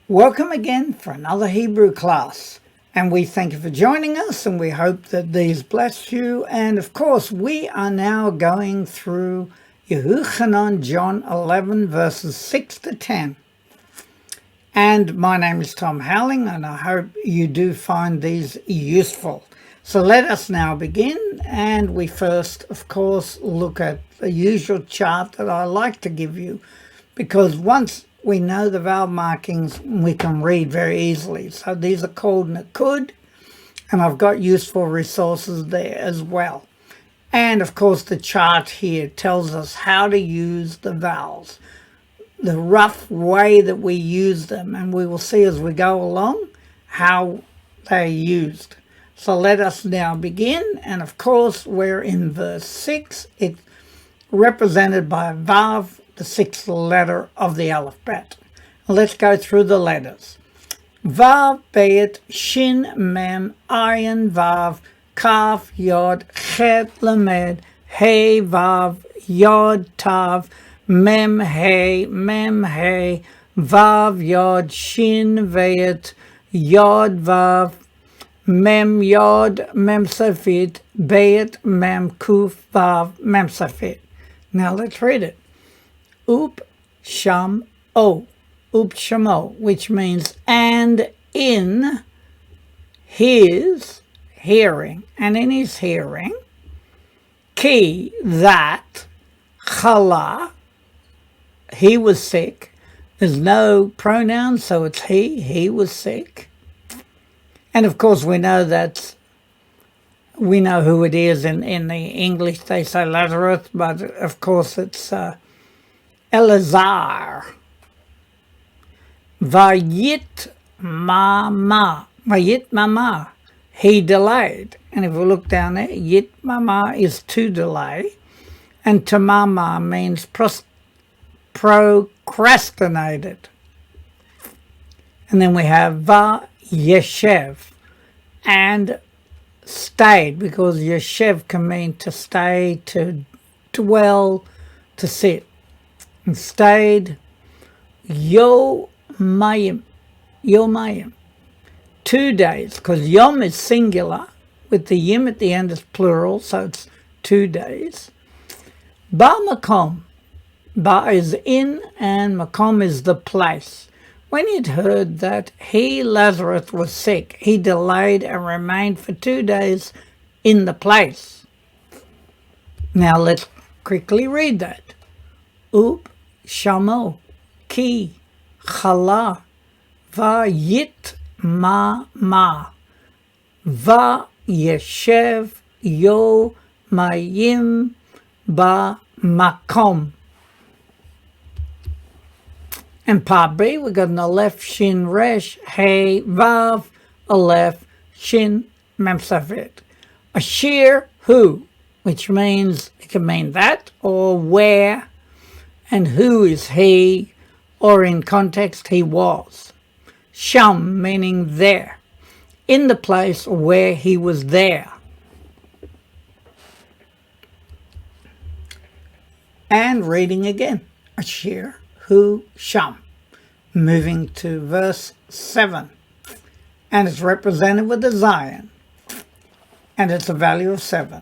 Welcome again for another Hebrew class, and we thank you for joining us, and we hope that these bless you. And of course, we are now going through Yehuchanan, John 11, verses 6 to 10. And my name is Tom Howling, and I hope you do find these useful. So let us now begin, and we first, of course, look at the usual chart that I like to give you, because once we know the vowel markings, we can read very easily. So these are called Nakud, and I've got useful resources there as well. And of course, the chart here tells us how to use the vowels, the rough way that we use them, and we will see as we go along how they're used. So let us now begin, and of course, we're in verse 6. It's represented by Vav, the sixth letter of the alphabet. Let's go through the letters. Vav, Bet, Shin, Mem, Ayin, Vav, Kaf, Yod, Chet, Lamed, Hey, Vav, Yod, Tav, Mem, Hey, Vav, Yod, Shin, Vet, Yod, Vav, Mem, Yod, Mem, Safit, Bet, Mem, Kuf, Vav, Mem, Safit. Now let's read it. Up, Sham, O. Up, Shamo, which means and in his hearing. And in his hearing, Ki, that, Chala, he was sick. There's no pronoun, so it's he was sick. And of course we know who it is in the English. They say Lazarus, but of course it's Elazar. Vayit mama. He delayed. And if we look down there, yit mama is to delay. And tamama means procrastinated. And then we have va yeshev. And stayed, because yeshev can mean to stay, to dwell, to sit. And stayed yomayim. 2 days, because yom is singular, with the yim at the end is plural, so it's 2 days. Ba makom. Ba is in, and makom is the place. When he'd heard that he, Lazarus, was sick, he delayed and remained for 2 days in the place. Now let's quickly read that. Up, Shamo, Ki, Chala, Va Yit Ma, Va Yeshev, Yo Mayim, Ba Makom. And part B, we got an Aleph, Shin, Resh, Hey, Vav, Aleph, Shin, Mem, Safit. Ashir, who, which means, it can mean that, or where, and who is he, or in context, he was. Sham, meaning there, in the place where he was there. And reading again, Ashir, who, Sham. Moving to verse 7. And it's represented with a Zion. And it's a value of 7.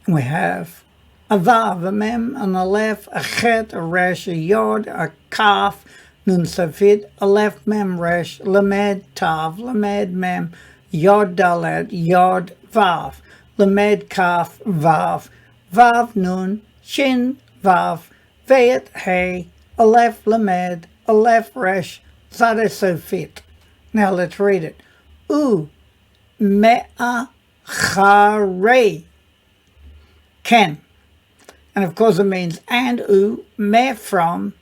And we have a Vav, a Mem, an Aleph, a Chet, a Resh, a Yod, a Kaf, Nun Safit, Aleph, Mem, Resh, Lamed, Tav, Lamed, Mem, Yod, Dalet, Yod, Vav, Lamed, Kaf, Vav, Vav, Nun, Shin, Vav, Vet, Hey, Aleph, Lamed, Aleph, Resh, Zade, Sofit. Now let's read it. U, Me'a, Chare, Ken. And of course it means and me from,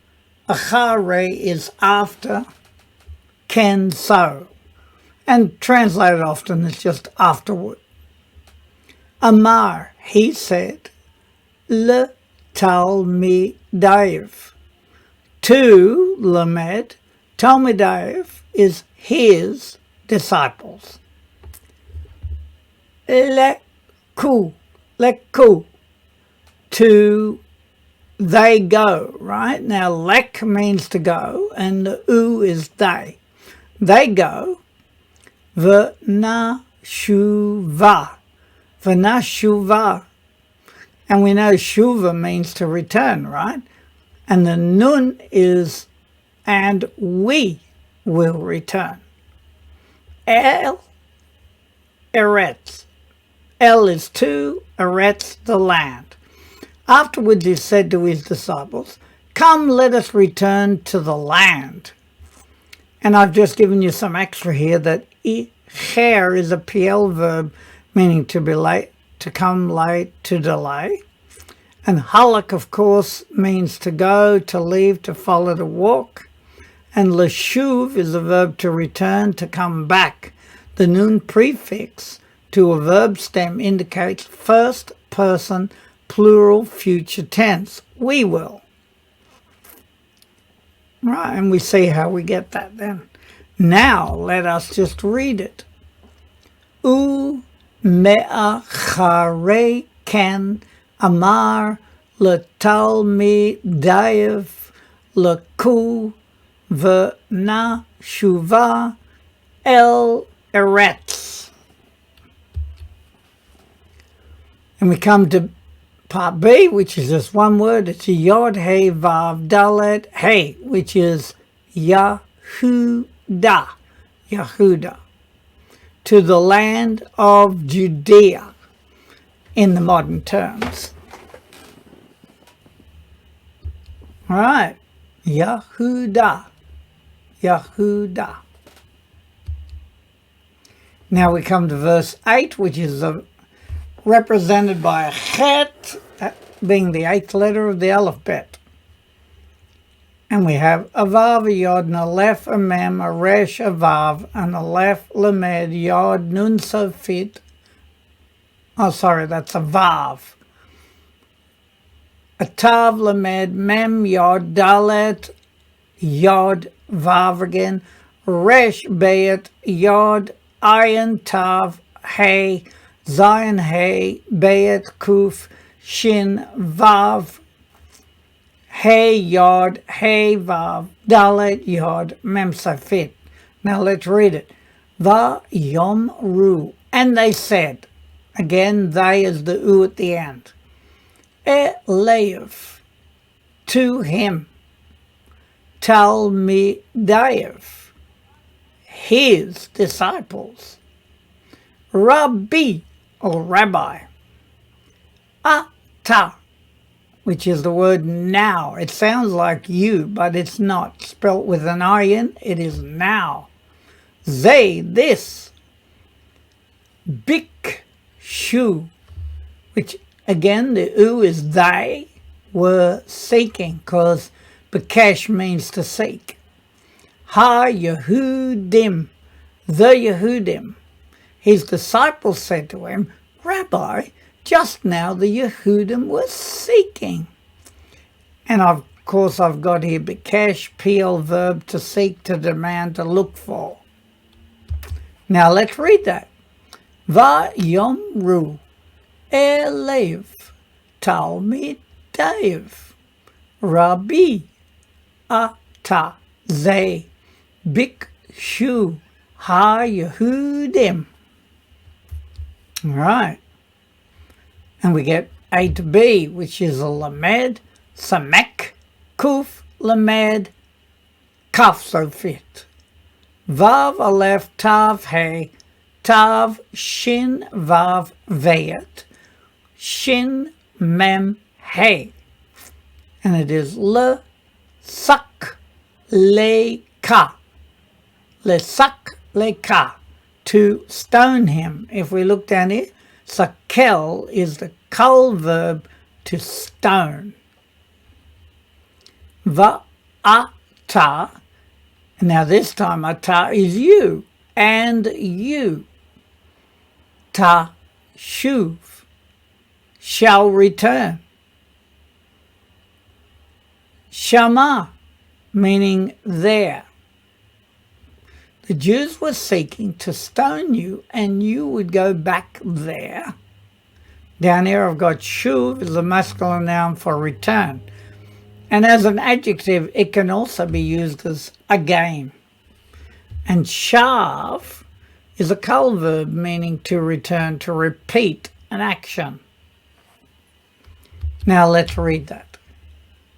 achare is after, ken so. And translated often it's just afterward. Amar, he said, le talmidav. To Lamed, talmidav is his disciples. Leku, to they go, right? Now, lek means to go, and the u is they. They go, v'nashuva, v'nashuva. And we know shuva means to return, right? And the nun is, and we will return. El, eretz. El is to, eretz, the land. Afterwards he said to his disciples, come, let us return to the land. And I've just given you some extra here that icher is a PL verb, meaning to be late, to come late, to delay. And halak, of course, means to go, to leave, to follow, to walk. And leshuv is a verb to return, to come back. The nun prefix to a verb stem indicates first person, plural, future tense. We will. Right, and we see how we get that then. Now, let us just read it. Me'acharei ken amar letalmidayev leku v'na shuva el eretz. And we come to part B, which is just one word. It's Yod Hey Vav Dalet Hey, which is Yahuda. Yahuda. To the land of Judea in the modern terms. All right. Yahuda. Yahuda. Now we come to verse 8, which is represented by a chet, being the 8th letter of the alphabet. And we have a vav, a yod, and a lef, a mem, a resh, a vav, and a lef, lamed, yod, nun, sofit. Oh, sorry, that's a vav. A tav, lamed, mem, yod, dalet, yod, vav again, resh, bayet, yod, ayin, tav, hey, Zion, hey, bayet, kuf, shin, vav, hey, yod, hey, vav, dalet, yod, mem, safit. Now let's read it. Va, yom, ru. And they said, again, they is the u at the end. Elev, to him. Talmidayev, his disciples. Rabbi, or rabbi. Ata, which is the word now. It sounds like you, but it's not. Spelt with an ayin, it is now. They, this. Bikshu, which again the u is they, were seeking, because bikesh means to seek. Ha Yehudim, the Yehudim. His disciples said to him, Rabbi, just now the Yehudim were seeking. And of course I've got here bikesh, PL verb, to seek, to demand, to look for. Now let's read that. Va yomru elev talmidayev Rabbi ata ze bikshu ha Yehudim. All right. And we get A to B, which is a lamed, samek, kuf, lamed, kaf, sofit. Vav, aleph, tav, hey, tav, shin, vav, vayet, shin, mem, hey. And it is le, sak, le, ka. Le, sak, le, ka. To stone him. If we look down here, sakel is the kol verb to stone. Va'ata, now this time ata is you, and you. Ta shuv, shall return. Shama, meaning there. The Jews were seeking to stone you, and you would go back there. Down here I've got shuv is the masculine noun for return. And as an adjective, it can also be used as a game. And shav is a kal verb meaning to return, to repeat an action. Now let's read that.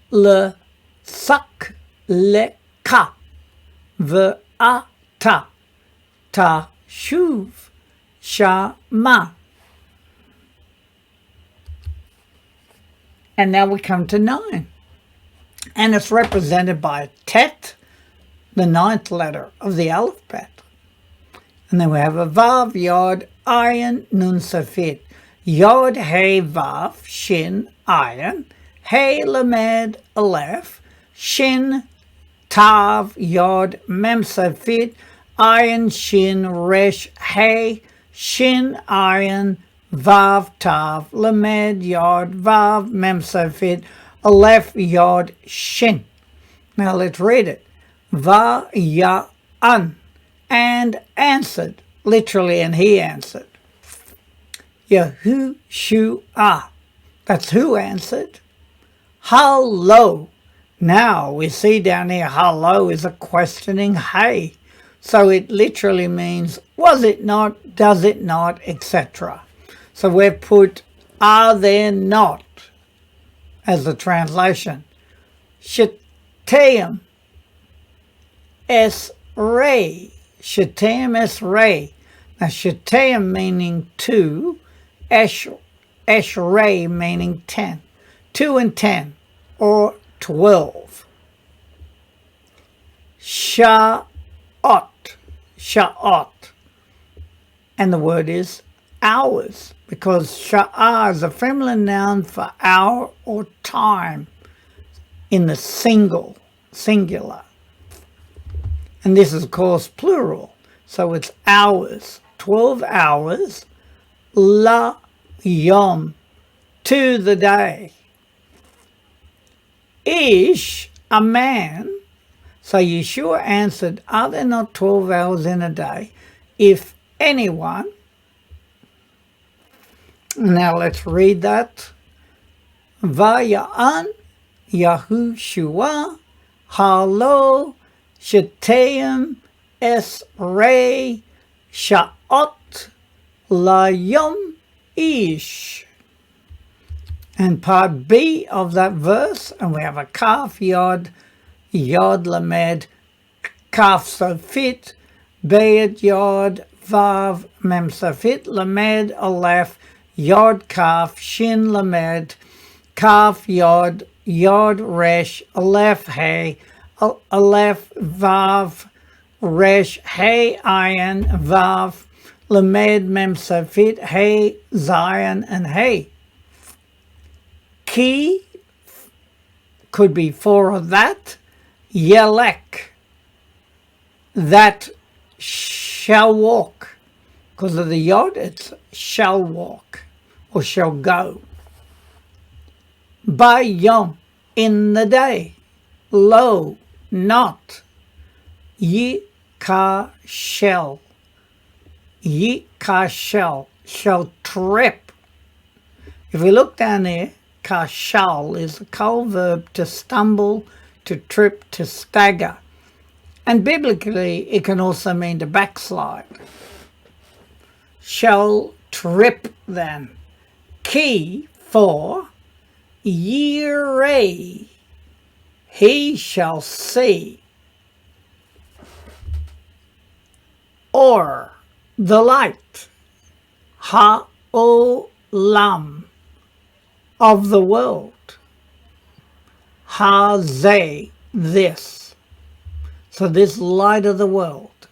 Le sak le ka v'ata ta shuv shama. And now we come to 9. And it's represented by tet, the 9th letter of the alphabet. And then we have a vav, yod, ayin, nun, safit. Yod, hey, vav, shin, ayin. Hey, lamed, aleph. Shin, tav, yod, mem, safit. Ayin, shin, resh, hey. Shin, ayin, vav, tav, lamed, yod, vav, mem, safit. Aleph, yod, shin. Now let's read it. Va, ya, an. And answered, literally, and he answered. Yahushua, that's who answered. Hello. Now we see down here, hello is a questioning hey. So it literally means, was it not, does it not, etc. So we've put, are there not, as the translation. Sheteim es rei. Sheteim es rei. Now sheteim meaning 2, esh rei meaning 10. 2 and 10, or 12. Sha'ot, sha'ot. And the word is hours, because sha'ah is a feminine noun for hour or time in the singular. And this is, of course, plural. So it's hours, 12 hours, la yom, to the day. Ish, a man. So Yeshua answered, are there not 12 hours in a day? If anyone. Now let's read that. Vaya'an Yahushua halo sheteim es rei sha'ot layom ish. And part B of that verse, and we have a kaf yod, yod lamed, kaf sofit, bayet yod, vav mem sofit, lamed aleph, yod kaf, shin lamed, kaf yod, yod resh, aleph hey, aleph vav, resh hey ayin, vav, lamed mem sofit, hey zion, and hey. Ki could be for of that, yelek, that shall walk. Because of the yod, it's shall walk or shall go. By yom, in the day. Lo, not. Yi ka shall. Yi ka shall trip. If we look down there, kashal is the kal verb to stumble, to trip, to stagger. And biblically, it can also mean to backslide. Shall trip then. Ki for yirei, he shall see. Or the light. Ha-o-lam, of the world. Hazeh, this. So this light of the world.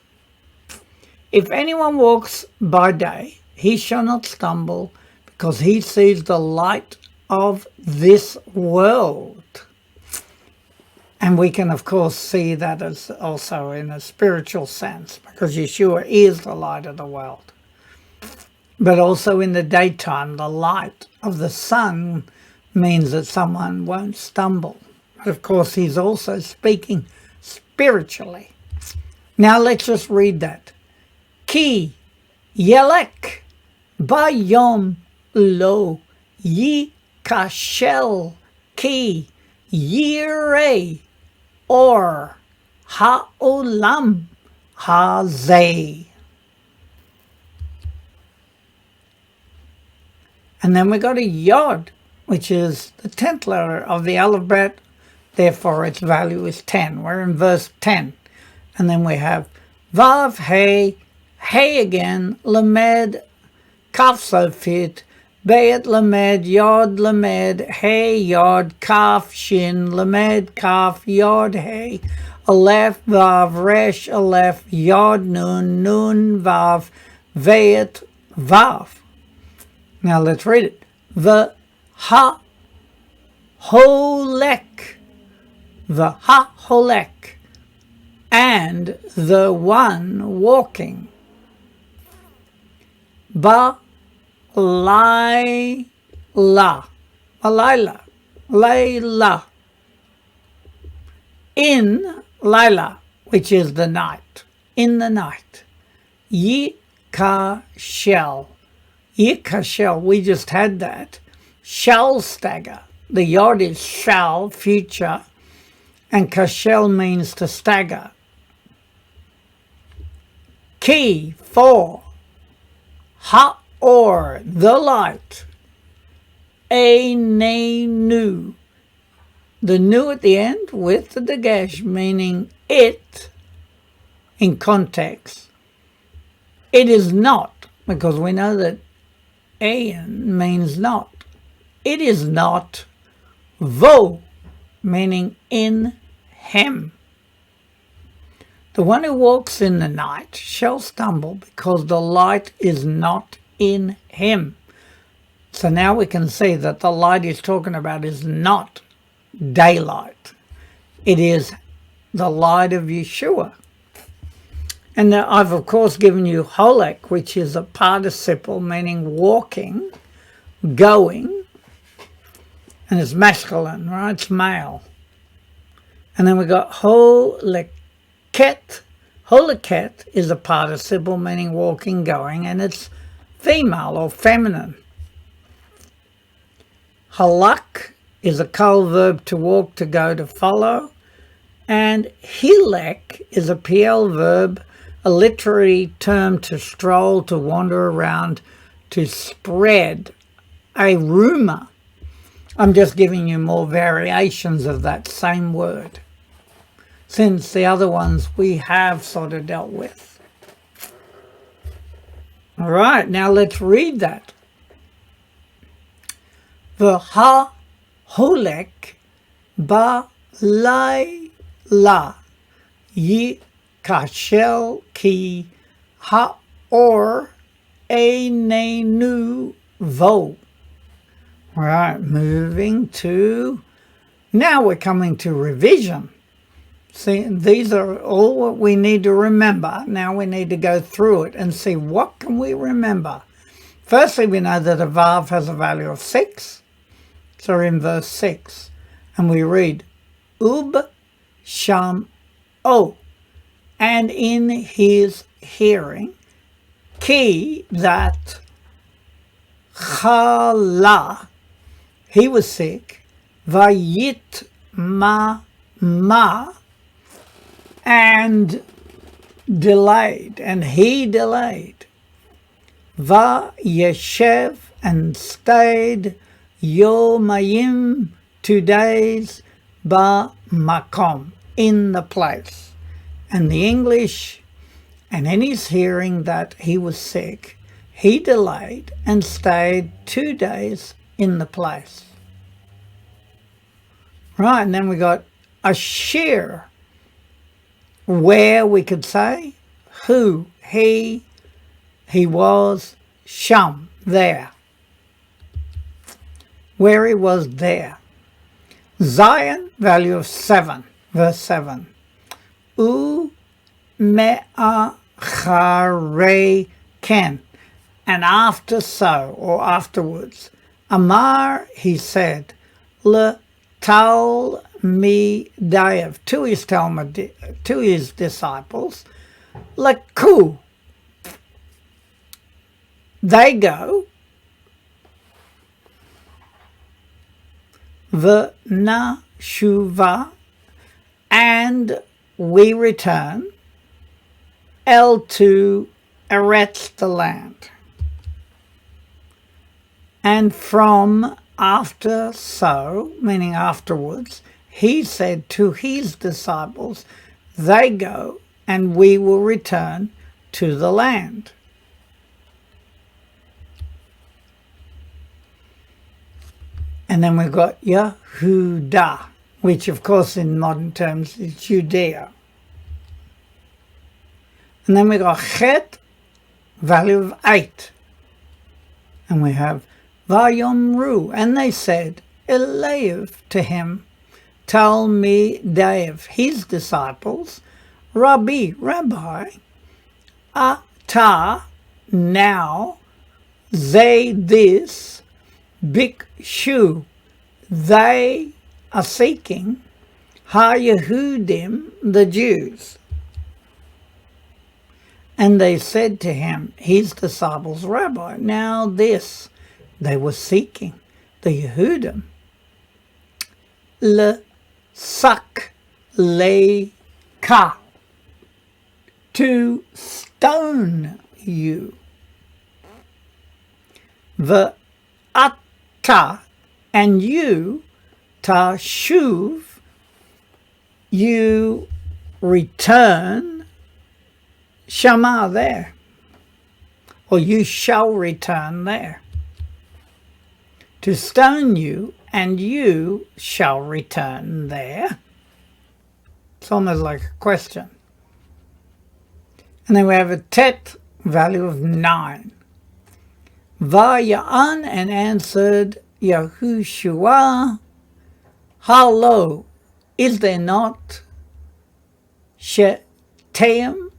If anyone walks by day, he shall not stumble, because he sees the light of this world. And we can, of course, see that as also in a spiritual sense, because Yeshua is the light of the world. But also in the daytime, the light of the sun means that someone won't stumble. But of course, he's also speaking spiritually. Now let's just read that. Ki yelek bayom lo yi kashel ki Yireh or Ha'olam Hazeh. And then we got a Yod, which is the 10th letter of the alphabet. Therefore, its value is 10. We're in verse 10. And then we have Vav, Hey, Hey again, Lamed, Kaf Sofit, Bayet Lamed, Yod Lamed, Hey Yod, Kaf Shin, Lamed, Kaf, Yod Hey, Aleph Vav, Resh Aleph, Yod Nun, Nun Vav, Vayet Vav. Now let's read it. The Ha Holek, the Ha Holek, and the one walking. Ba Layla, Layla, Layla, in Layla, which is the night, in the night. Yikashel, Yikashel, we just had that. Shall stagger. The Yod is shall, future, and kashel means to stagger. Ki, for. Ha, or, the light. A, ne, nu. The nu at the end with the dagesh, meaning it, in context. It is not, because we know that ayin means not. It is not. Vo, meaning in him. The one who walks in the night shall stumble because the light is not in him. So now we can see that the light he's talking about is not daylight. It is the light of Yeshua. And I've of course given you holek, which is a participle meaning walking, going, and it's masculine, right? It's male. And then we got holeket. Holeket is a participle meaning walking, going, and it's female or feminine. Halak is a kol verb to walk, to go, to follow. And hilek is a PL verb, a literary term to stroll, to wander around, to spread a rumor. I'm just giving you more variations of that same word, since the other ones we have sort of dealt with. All right, now let's read that. V'ha holek ba layla yikashel ki ha'or einenu vo. All right, moving to, now we're coming to revision. See, these are all what we need to remember. Now we need to go through it and see what can we remember. Firstly, we know that a vav has a value of 6. So we're in verse 6. And we read, Ub sham o, and in his hearing, ki, that, chala, he was sick, vayit ma, and delayed, and he delayed. Va yeshev, and stayed, yomayim, 2 days, ba makom, in the place. And the English, and in his hearing that he was sick, he delayed and stayed 2 days in the place. Right, and then we got Asher, where we could say, who, he was, sham, there, where he was there. Zion, value of 7, verse 7. U me'a chare ken, and after so, or afterwards. Amar, he said, le tal mi dayev, to his disciples, leku, they go, v'na shuva, and we return, to Eretz, the land. And from after so, meaning afterwards, he said to his disciples, they go and we will return to the land. And then we've got Yehuda, which of course in modern terms is Judea. And then we got Chet, value of 8. And we have Vayomru, and they said, Elev, to him, Talmidev, his disciples, Rabbi, Ata, now, they, this, Bikshu, they are seeking, Ha-Yehudim, the Jews. And they said to him, his disciples, Rabbi, now this, they were seeking, the Yehudim, le-sak, le-ka, to stone you. V'ata, and you, tashuv, you return, shama, there, or you shall return there. To stone you, and you shall return there. It's almost like a question. And then we have a tet, value of 9. Vaya'an, and answered Yahushua, Hello, is there not Shetem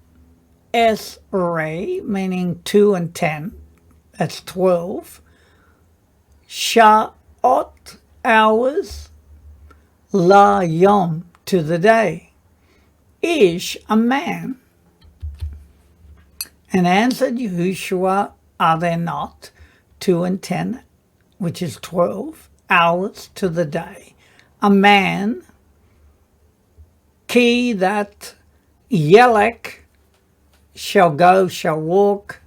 Esrei, meaning 2 and 10, that's 12, Sha'ot, hours, La Yom, to the day, Ish, a man. And answered Yahushua, are there not 2 and 10, which is 12, hours to the day, a man, ki, that Yelek, shall go, shall walk,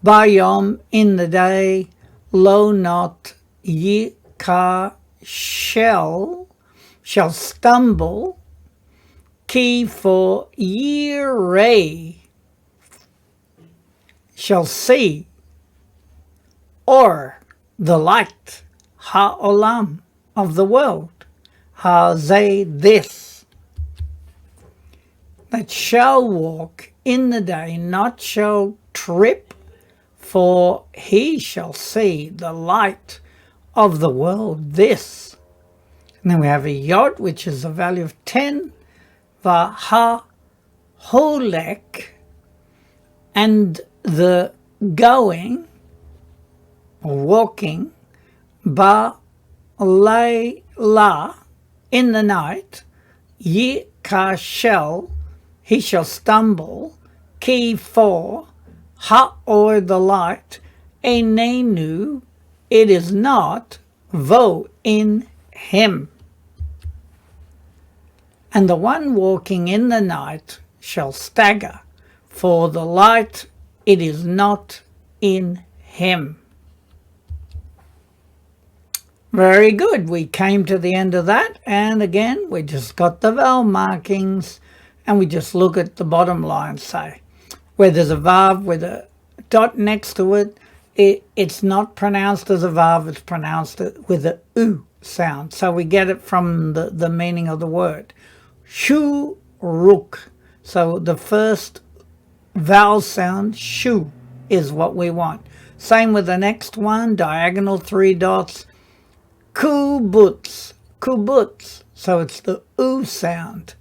Bayom, in the day, lo, not, Yika, shall stumble, ki, for Yirei, shall see, or the light, ha'olam, of the world, ha'zeh, this, that shall walk in the day, not shall trip, for he shall see the light of the world, this. And then we have a yod, which is a value of 10, v'ha holek, and the going, or walking, ba layla, in the night, yikashel, he shall stumble, ki, for, ha, or the light, enenu, it is not, vo, in him. And the one walking in the night shall stagger, for the light, it is not in him. Very good. We came to the end of that, and again we just got the vowel markings, and we just look at the bottom line, say where there's a vav with a dot next to it, it's not pronounced as a vav, it's pronounced with a u sound. So we get it from the meaning of the word. Shu ruk. So the first vowel sound, shu, is what we want. Same with the next one, diagonal 3 dots, kubutz, kubutz. So it's the u sound.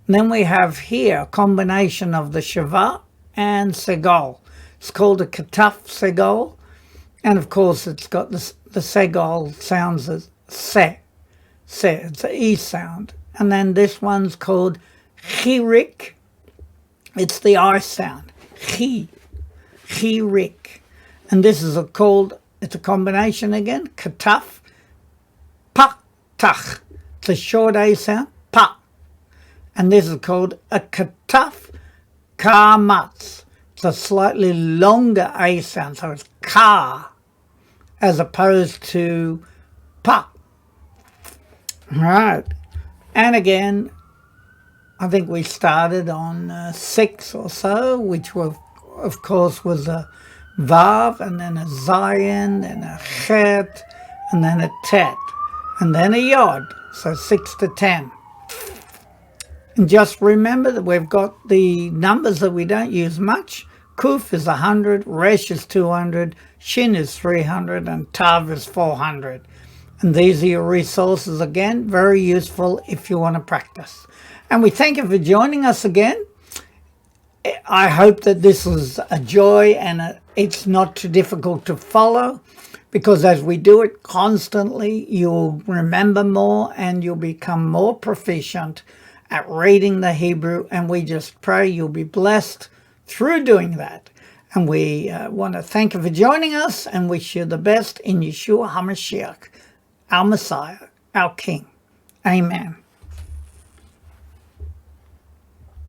And then we have here a combination of the shava and segol. It's called a kataf segol. And of course it's got the segol sounds as se. It's an e sound. And then this one's called chirik. It's the I sound. Chirik. And this is it's a combination again. Kataf, patach. It's a short A sound, pa. And this is called a kataf kamatz. It's a slightly longer A sound, so it's ka, as opposed to pa. Right. And again, I think we started on 6 or so, which were, of course, was a vav, and then a zayin, and a chet, and then a tet, and then a yod. So 6 to 10. And just remember that we've got the numbers that we don't use much. Kuf is 100, Resh is 200, Shin is 300, and Tav is 400. And these are your resources again, very useful if you want to practice. And we thank you for joining us again. I hope that this was a joy and it's not too difficult to follow, because as we do it constantly, you'll remember more and you'll become more proficient at reading the Hebrew, and we just pray you'll be blessed through doing that. And we want to thank you for joining us and wish you the best in Yeshua HaMashiach, our Messiah, our King. Amen.